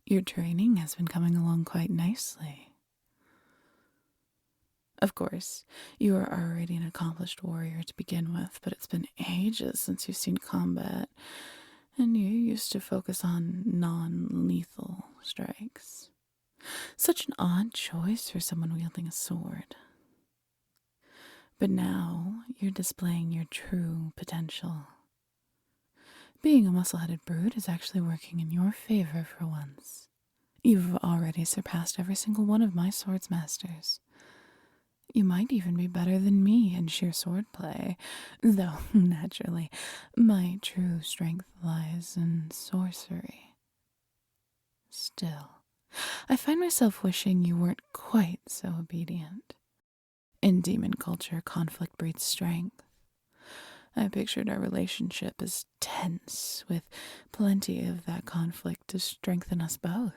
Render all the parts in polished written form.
Your training has been coming along quite nicely. Of course, you are already an accomplished warrior to begin with, but it's been ages since you've seen combat, and you used to focus on non-lethal strikes. Such an odd choice for someone wielding a sword. But now, you're displaying your true potential. Being a muscle-headed brute is actually working in your favor for once. You've already surpassed every single one of my swords masters. You might even be better than me in sheer swordplay, though, naturally, my true strength lies in sorcery. Still, I find myself wishing you weren't quite so obedient. In demon culture, conflict breeds strength. I pictured our relationship as tense, with plenty of that conflict to strengthen us both.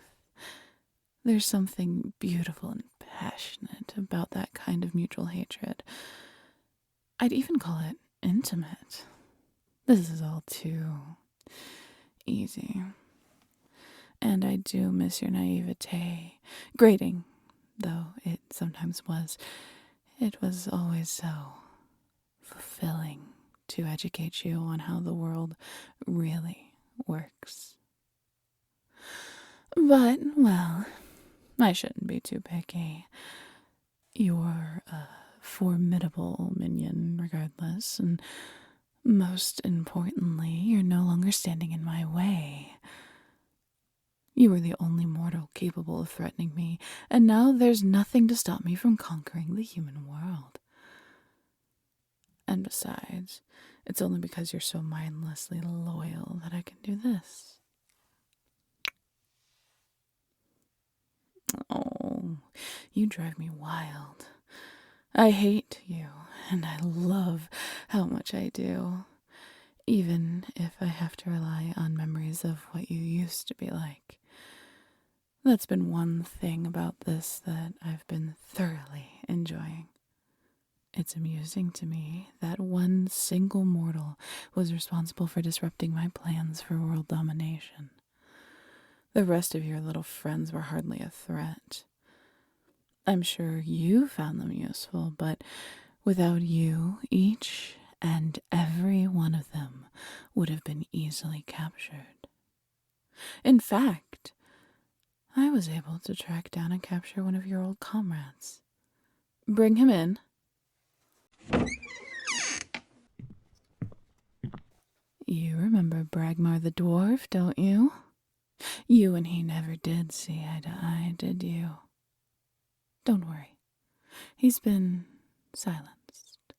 There's something beautiful and passionate about that kind of mutual hatred. I'd even call it intimate. This is all too easy. And I do miss your naivete. Grating, though it sometimes was. It was always so fulfilling to educate you on how the world really works. But, well, I shouldn't be too picky. You're a formidable minion regardless, and most importantly, you're no longer standing in my way. You were the only mortal capable of threatening me, and now there's nothing to stop me from conquering the human world. And besides, it's only because you're so mindlessly loyal that I can do this. Oh, you drive me wild. I hate you, and I love how much I do, even if I have to rely on memories of what you used to be like. That's been one thing about this that I've been thoroughly enjoying. It's amusing to me that one single mortal was responsible for disrupting my plans for world domination. The rest of your little friends were hardly a threat. I'm sure you found them useful, but without you, each and every one of them would have been easily captured. In fact, I was able to track down and capture one of your old comrades. Bring him in. You remember Bragmar the dwarf, don't you? You and he never did see eye to eye, did you? Don't worry. He's been silenced.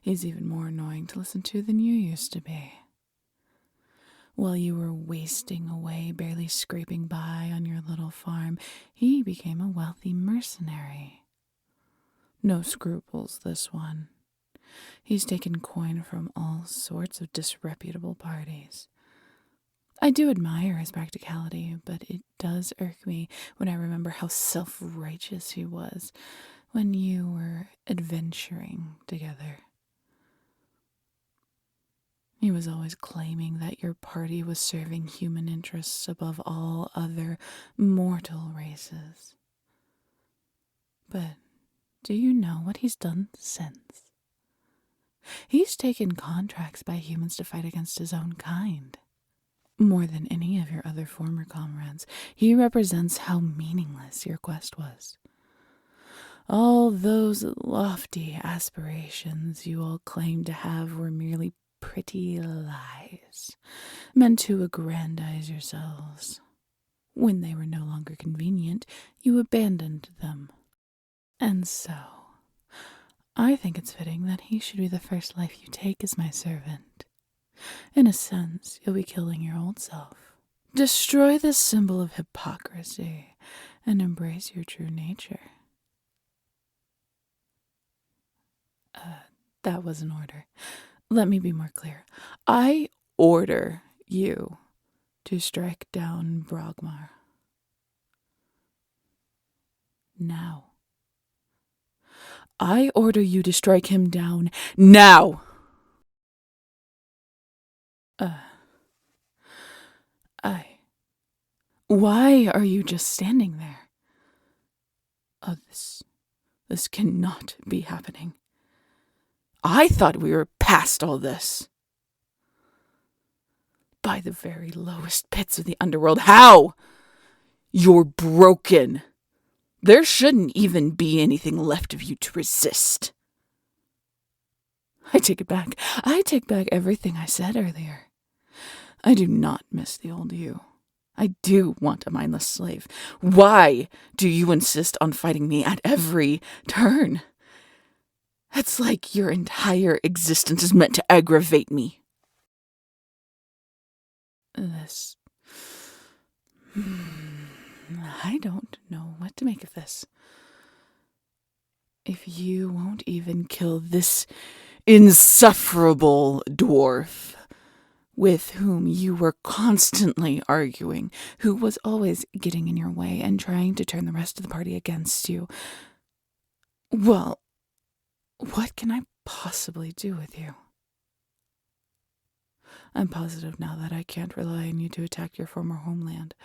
He's even more annoying to listen to than you used to be. While you were wasting away, barely scraping by on your little farm, he became a wealthy mercenary. No scruples, this one. He's taken coin from all sorts of disreputable parties. I do admire his practicality, but it does irk me when I remember how self-righteous he was when you were adventuring together. He was always claiming that your party was serving human interests above all other mortal races. But do you know what he's done since? He's taken contracts by humans to fight against his own kind. More than any of your other former comrades, he represents how meaningless your quest was. All those lofty aspirations you all claimed to have were merely pretty lies, meant to aggrandize yourselves. When they were no longer convenient, you abandoned them. And so, I think it's fitting that he should be the first life you take as my servant. In a sense, you'll be killing your old self. Destroy this symbol of hypocrisy and embrace your true nature. That was an order. Let me be more clear. I order you to strike down Bragmar. Now. I order you to strike him down now! I Why are you just standing there? Oh, this cannot be happening. I thought we were past all this. By the very lowest pits of the underworld. How? You're broken. There shouldn't even be anything left of you to resist. I take it back. I take back everything I said earlier. I do not miss the old you. I do want a mindless slave. Why do you insist on fighting me at every turn? It's like your entire existence is meant to aggravate me. This... I don't know what to make of this. If you won't even kill this insufferable dwarf with whom you were constantly arguing, who was always getting in your way and trying to turn the rest of the party against you, well, what can I possibly do with you? I'm positive now that I can't rely on you to attack your former homeland.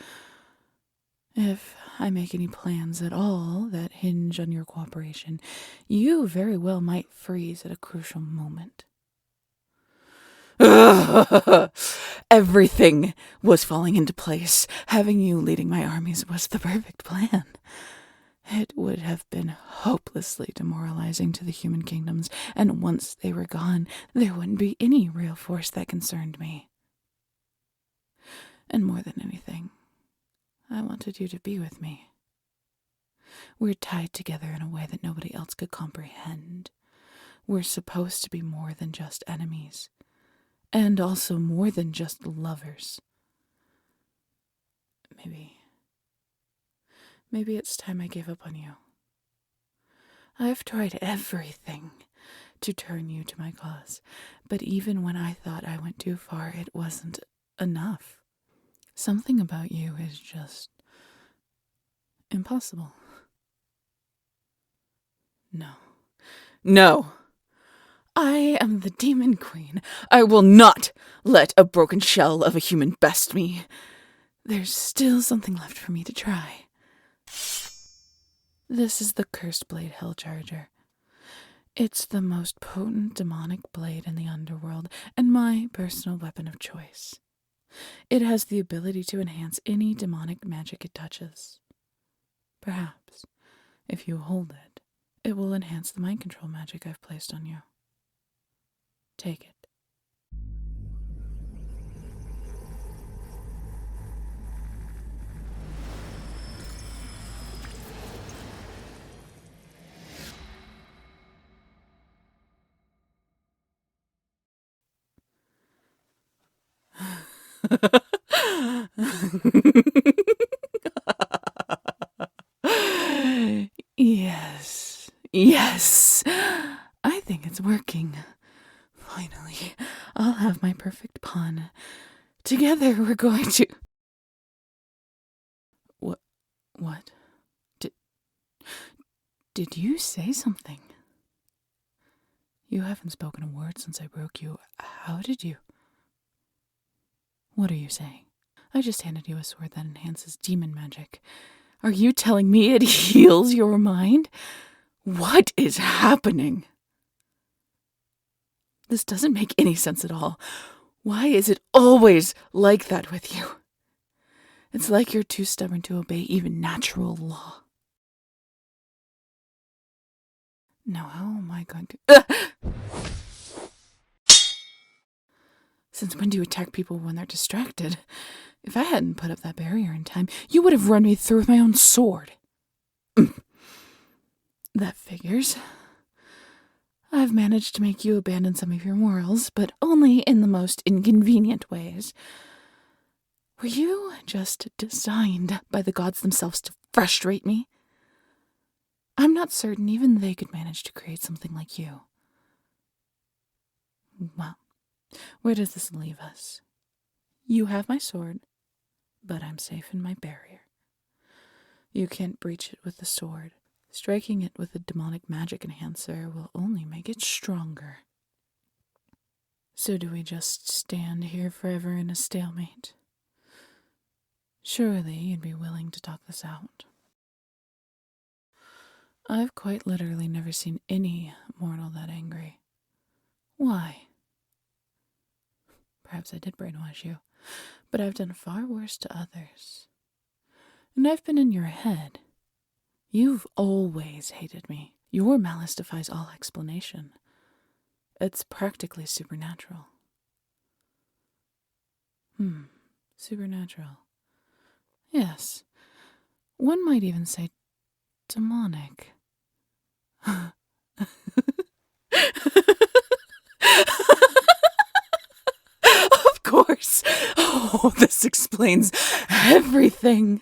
If I make any plans at all that hinge on your cooperation, you very well might freeze at a crucial moment. Everything was falling into place. Having you leading my armies was the perfect plan. It would have been hopelessly demoralizing to the human kingdoms, and once they were gone, there wouldn't be any real force that concerned me. And more than anything, I wanted you to be with me. We're tied together in a way that nobody else could comprehend. We're supposed to be more than just enemies, and also more than just lovers. Maybe it's time I gave up on you. I've tried everything to turn you to my cause, but even when I thought I went too far, it wasn't enough. Something about you is just impossible. No. I am the demon queen. I will not let a broken shell of a human best me. There's still something left for me to try. This is the cursed blade Hellcharger. It's the most potent demonic blade in the underworld, and my personal weapon of choice. It has the ability to enhance any demonic magic it touches. Perhaps, if you hold it, it will enhance the mind control magic I've placed on you. Take it. Yes. I think it's working. Finally, I'll have my perfect pun. Together we're going to... What? Did you say something? You haven't spoken a word since I broke you. How did you? What are you saying? I just handed you a sword that enhances demon magic. Are you telling me it heals your mind? What is happening? This doesn't make any sense at all. Why is it always like that with you? It's like you're too stubborn to obey even natural law. Now how am I going to... Since when do you attack people when they're distracted? If I hadn't put up that barrier in time, you would have run me through with my own sword. That figures. I've managed to make you abandon some of your morals, but only in the most inconvenient ways. Were you just designed by the gods themselves to frustrate me? I'm not certain even they could manage to create something like you. Well, where does this leave us? You have my sword, but I'm safe in my barrier. You can't breach it with the sword. Striking it with a demonic magic enhancer will only make it stronger. So do we just stand here forever in a stalemate? Surely you'd be willing to talk this out. I've quite literally never seen any mortal that angry. Why? Perhaps I did brainwash you, but I've done far worse to others. And I've been in your head. You've always hated me. Your malice defies all explanation. It's practically supernatural. Supernatural. Yes. One might even say demonic. Of course. Oh, this explains everything.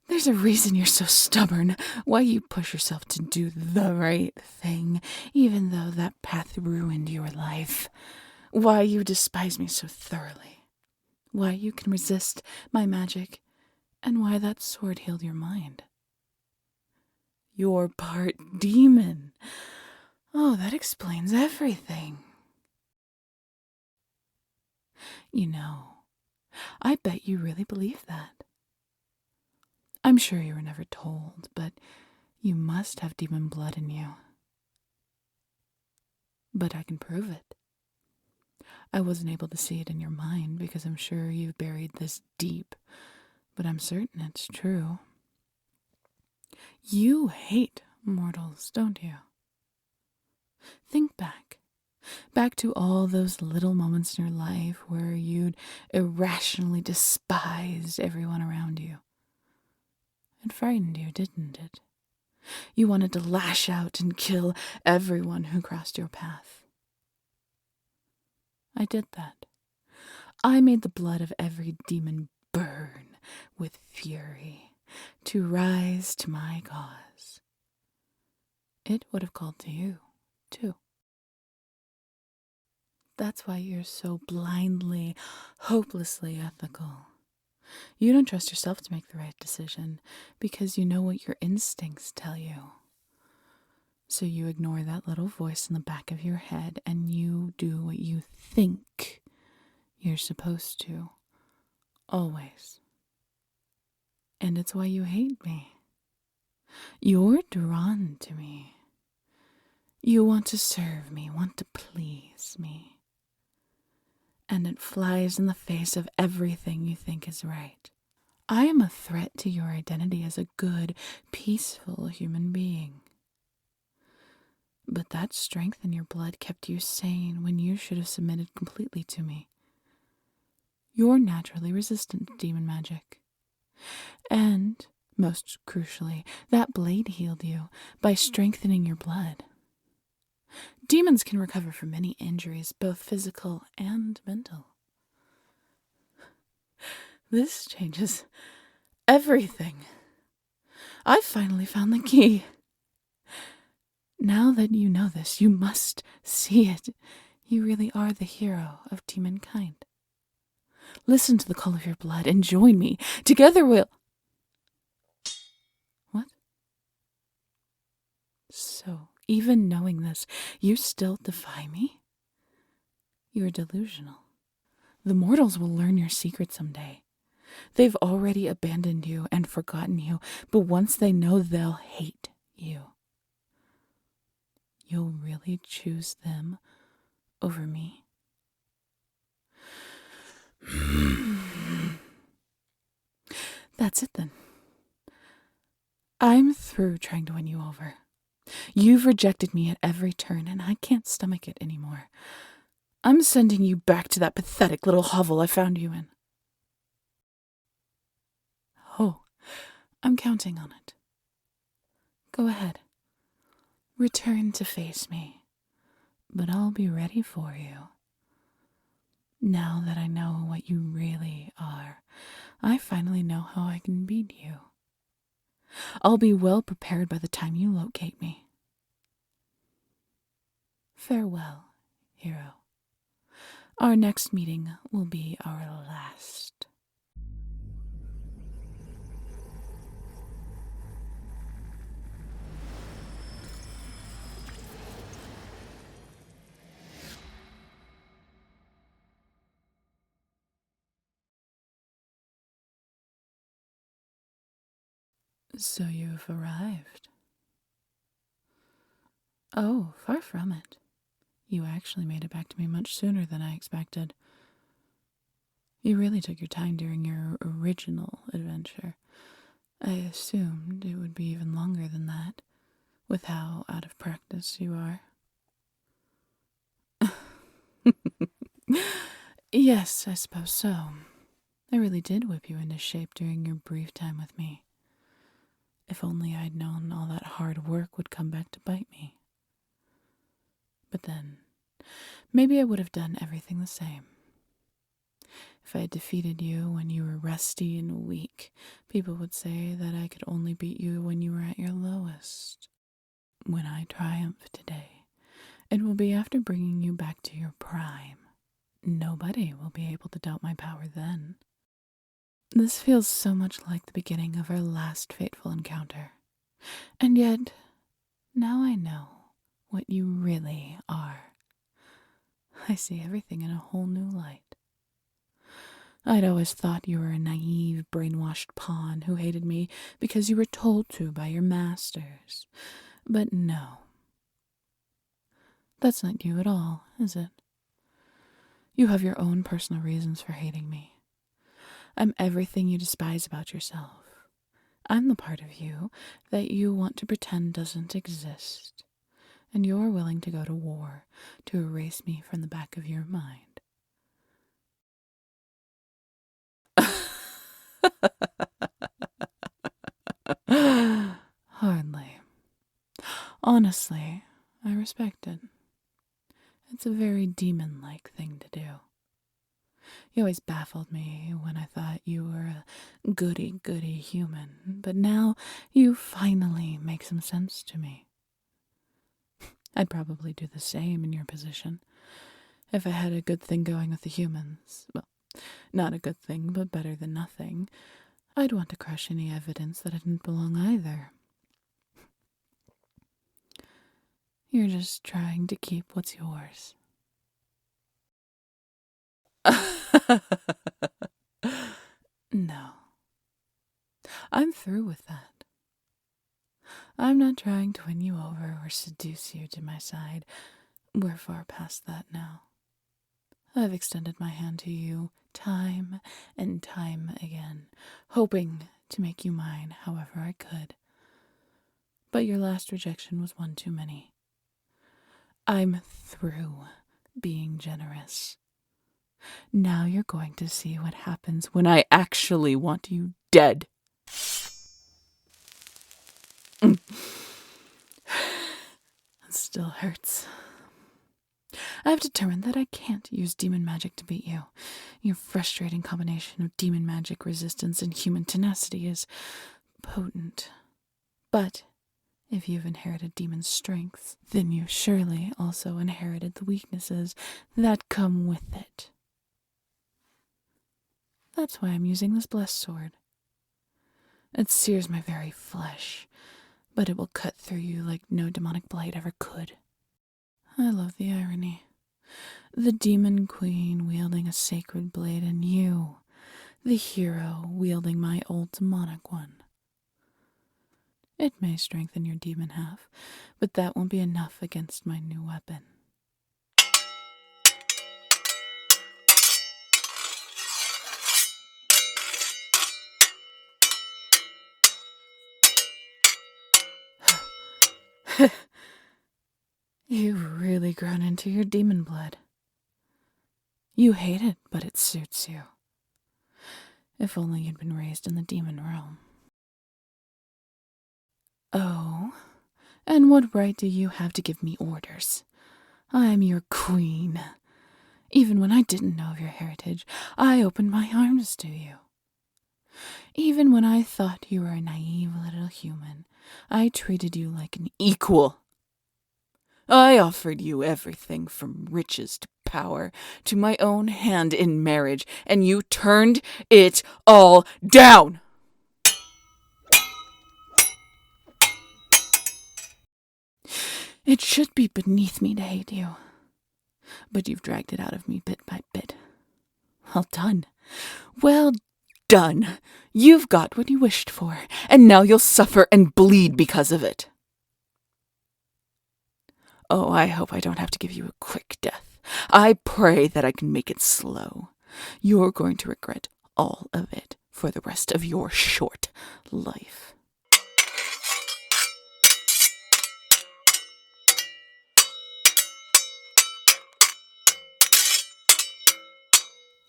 There's a reason you're so stubborn, why you push yourself to do the right thing, even though that path ruined your life. Why you despise me so thoroughly. Why you can resist my magic, and why that sword healed your mind. You're part demon. Oh, that explains everything. You know, I bet you really believe that. I'm sure you were never told, but you must have demon blood in you. But I can prove it. I wasn't able to see it in your mind because I'm sure you've buried this deep, but I'm certain it's true. You hate mortals, don't you? Think back. Back to all those little moments in your life where you'd irrationally despised everyone around you. It frightened you, didn't it? You wanted to lash out and kill everyone who crossed your path. I did that. I made the blood of every demon burn with fury to rise to my cause. It would have called to you, too. That's why you're so blindly, hopelessly ethical. You don't trust yourself to make the right decision because you know what your instincts tell you. So you ignore that little voice in the back of your head and you do what you think you're supposed to. Always. And it's why you hate me. You're drawn to me. You want to serve me, want to please me. And it flies in the face of everything you think is right. I am a threat to your identity as a good, peaceful human being. But that strength in your blood kept you sane when you should have submitted completely to me. You're naturally resistant to demon magic. And, most crucially, that blade healed you by strengthening your blood. Demons can recover from many injuries, both physical and mental. This changes everything. I finally found the key. Now that you know this, you must see it. You really are the hero of demonkind. Listen to the call of your blood and join me. Together we'll... What? So, even knowing this, you still defy me? You're delusional. The mortals will learn your secret someday. They've already abandoned you and forgotten you, but once they know, they'll hate you. You'll really choose them over me? That's it then. I'm through trying to win you over. You've rejected me at every turn, and I can't stomach it anymore. I'm sending you back to that pathetic little hovel I found you in. Oh, I'm counting on it. Go ahead. Return to face me, but I'll be ready for you. Now that I know what you really are, I finally know how I can beat you. I'll be well prepared by the time you locate me. Farewell, hero. Our next meeting will be our last. So you've arrived. Oh, far from it. You actually made it back to me much sooner than I expected. You really took your time during your original adventure. I assumed it would be even longer than that, with how out of practice you are. Yes, I suppose so. I really did whip you into shape during your brief time with me. If only I'd known all that hard work would come back to bite me. But then, maybe I would have done everything the same. If I had defeated you when you were rusty and weak, people would say that I could only beat you when you were at your lowest. When I triumph today, it will be after bringing you back to your prime. Nobody will be able to doubt my power then. This feels so much like the beginning of our last fateful encounter. And yet, now I know what you really are. I see everything in a whole new light. I'd always thought you were a naive, brainwashed pawn who hated me because you were told to by your masters. But no. That's not you at all, is it? You have your own personal reasons for hating me. I'm everything you despise about yourself. I'm the part of you that you want to pretend doesn't exist. And you're willing to go to war to erase me from the back of your mind. Hardly. Honestly, I respect it. It's a very demon-like thing to do. You always baffled me when I thought you were a goody-goody human, but now you finally make some sense to me. I'd probably do the same in your position. If I had a good thing going with the humans, well, not a good thing, but better than nothing, I'd want to crush any evidence that it didn't belong either. You're just trying to keep what's yours. No. I'm through with that. I'm not trying to win you over or seduce you to my side. We're far past that now. I've extended my hand to you time and time again, hoping to make you mine however I could. But your last rejection was one too many. I'm through being generous. Now you're going to see what happens when I actually want you dead. It still hurts. I've determined that I can't use demon magic to beat you. Your frustrating combination of demon magic resistance and human tenacity is potent. But if you've inherited demon strengths, then you surely also inherited the weaknesses that come with it. That's why I'm using this blessed sword. It sears my very flesh, but it will cut through you like no demonic blade ever could. I love the irony. The demon queen wielding a sacred blade, and you, the hero, wielding my old demonic one. It may strengthen your demon half, but that won't be enough against my new weapon. You've really grown into your demon blood. You hate it, but it suits you. If only you'd been raised in the demon realm. Oh, and what right do you have to give me orders? I'm your queen. Even when I didn't know of your heritage, I opened my arms to you. Even when I thought you were a naive little human, I treated you like an equal. I offered you everything from riches to power to my own hand in marriage, and you turned it all down. It should be beneath me to hate you, but you've dragged it out of me bit by bit. Well done. Well done. You've got what you wished for, and now you'll suffer and bleed because of it. Oh, I hope I don't have to give you a quick death. I pray that I can make it slow. You're going to regret all of it for the rest of your short life.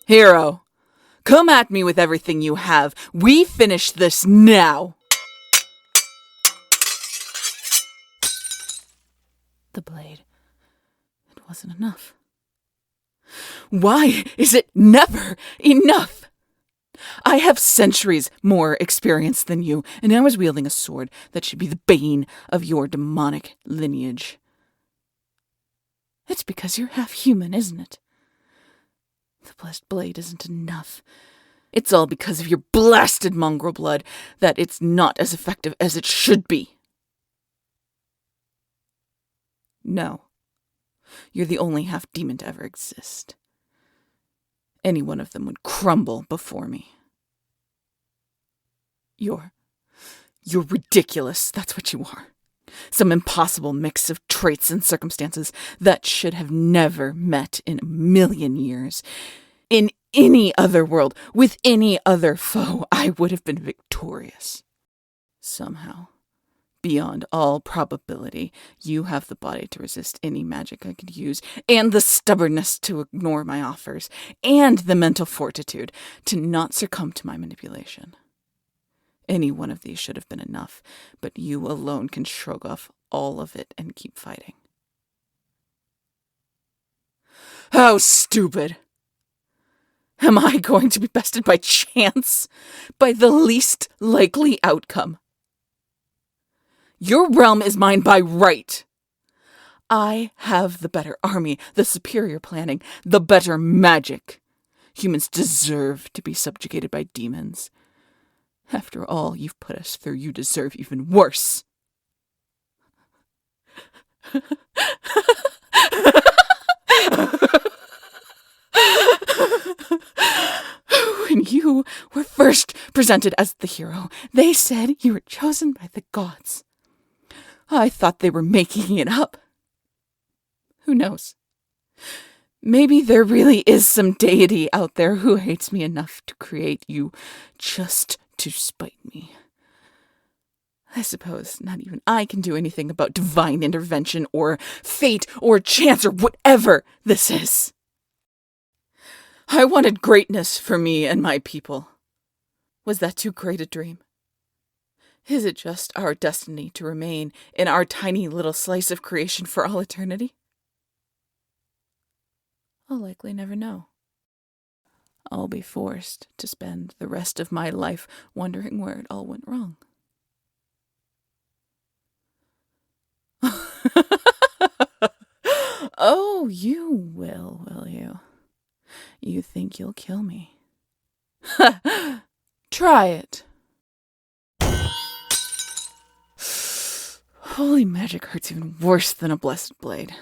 Hero, come at me with everything you have. We finish this now. The blade. It wasn't enough. Why is it never enough? I have centuries more experience than you, and I was wielding a sword that should be the bane of your demonic lineage. It's because you're half human, isn't it? The blessed blade isn't enough. It's all because of your blasted mongrel blood that it's not as effective as it should be. No. You're the only half-demon to ever exist. Any one of them would crumble before me. You're ridiculous, that's what you are. Some impossible mix of traits and circumstances that should have never met in a million years. In any other world, with any other foe, I would have been victorious. Somehow, beyond all probability, you have the body to resist any magic I could use, and the stubbornness to ignore my offers, and the mental fortitude to not succumb to my manipulation. Any one of these should have been enough, but you alone can shrug off all of it and keep fighting. How stupid! Am I going to be bested by chance? By the least likely outcome? Your realm is mine by right. I have the better army, the superior planning, the better magic. Humans deserve to be subjugated by demons. After all you've put us through, you deserve even worse. When you were first presented as the hero, they said you were chosen by the gods. I thought they were making it up. Who knows? Maybe there really is some deity out there who hates me enough to create you just to spite me. I suppose not even I can do anything about divine intervention or fate or chance or whatever this is. I wanted greatness for me and my people. Was that too great a dream? Is it just our destiny to remain in our tiny little slice of creation for all eternity? I'll likely never know. I'll be forced to spend the rest of my life wondering where it all went wrong. Oh, you will you? You think you'll kill me? Try it. Holy magic hurts even worse than a blessed blade.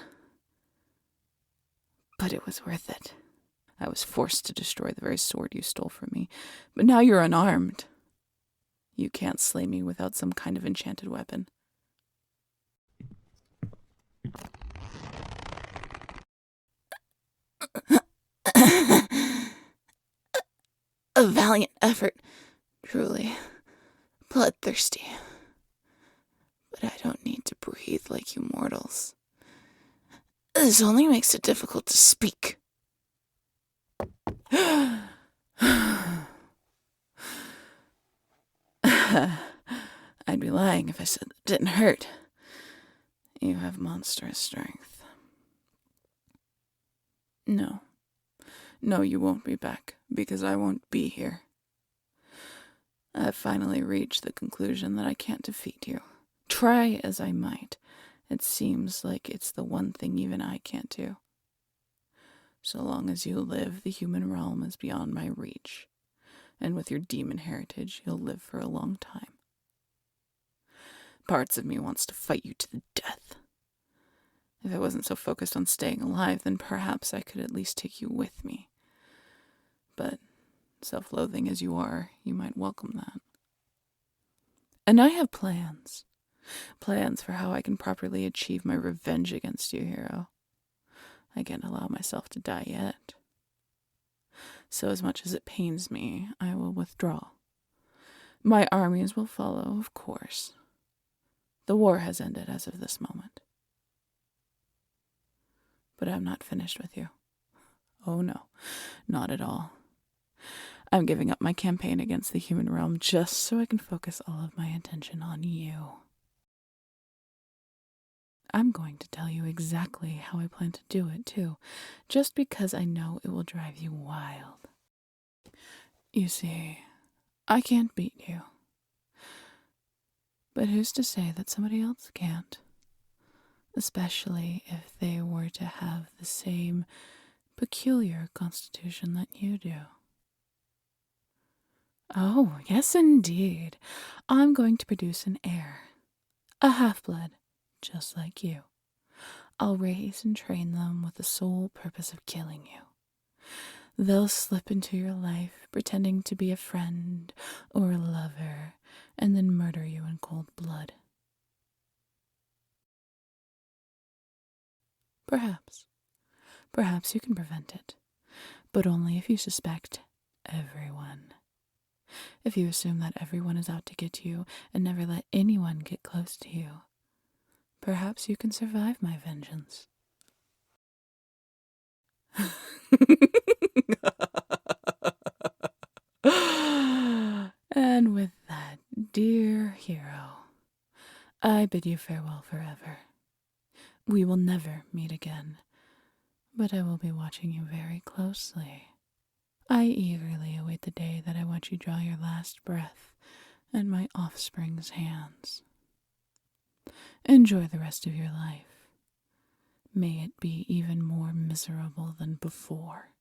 But it was worth it. I was forced to destroy the very sword you stole from me, but now you're unarmed. You can't slay me without some kind of enchanted weapon. A valiant effort, truly. Bloodthirsty. But I don't need to breathe like you mortals. This only makes it difficult to speak. I'd be lying if I said it didn't hurt. You have monstrous strength. No, you won't be back, because I won't be here. I've finally reached the conclusion that I can't defeat you. Try as I might, it seems like it's the one thing even I can't do. So long as you live, the human realm is beyond my reach, and with your demon heritage, you'll live for a long time. Parts of me wants to fight you to the death. If I wasn't so focused on staying alive, then perhaps I could at least take you with me. But Self-loathing as you are, you might welcome that. And I have plans. Plans for how I can properly achieve my revenge against you, hero. I can't allow myself to die yet. So as much as it pains me, I will withdraw. My armies will follow, of course. The war has ended as of this moment. But I'm not finished with you. Oh no, not at all. I'm giving up my campaign against the human realm just so I can focus all of my attention on you. I'm going to tell you exactly how I plan to do it, too, just because I know it will drive you wild. You see, I can't beat you. But who's to say that somebody else can't? Especially if they were to have the same peculiar constitution that you do. Oh, yes indeed. I'm going to produce an heir. A half-blood, just like you. I'll raise and train them with the sole purpose of killing you. They'll slip into your life, pretending to be a friend or a lover, and then murder you in cold blood. Perhaps. Perhaps you can prevent it, but only if you suspect everyone. If you assume that everyone is out to get you and never let anyone get close to you, perhaps you can survive my vengeance. And with that, dear hero, I bid you farewell forever. We will never meet again, but I will be watching you very closely. I eagerly await the day that I watch you draw your last breath in my offspring's hands. Enjoy the rest of your life. May it be even more miserable than before.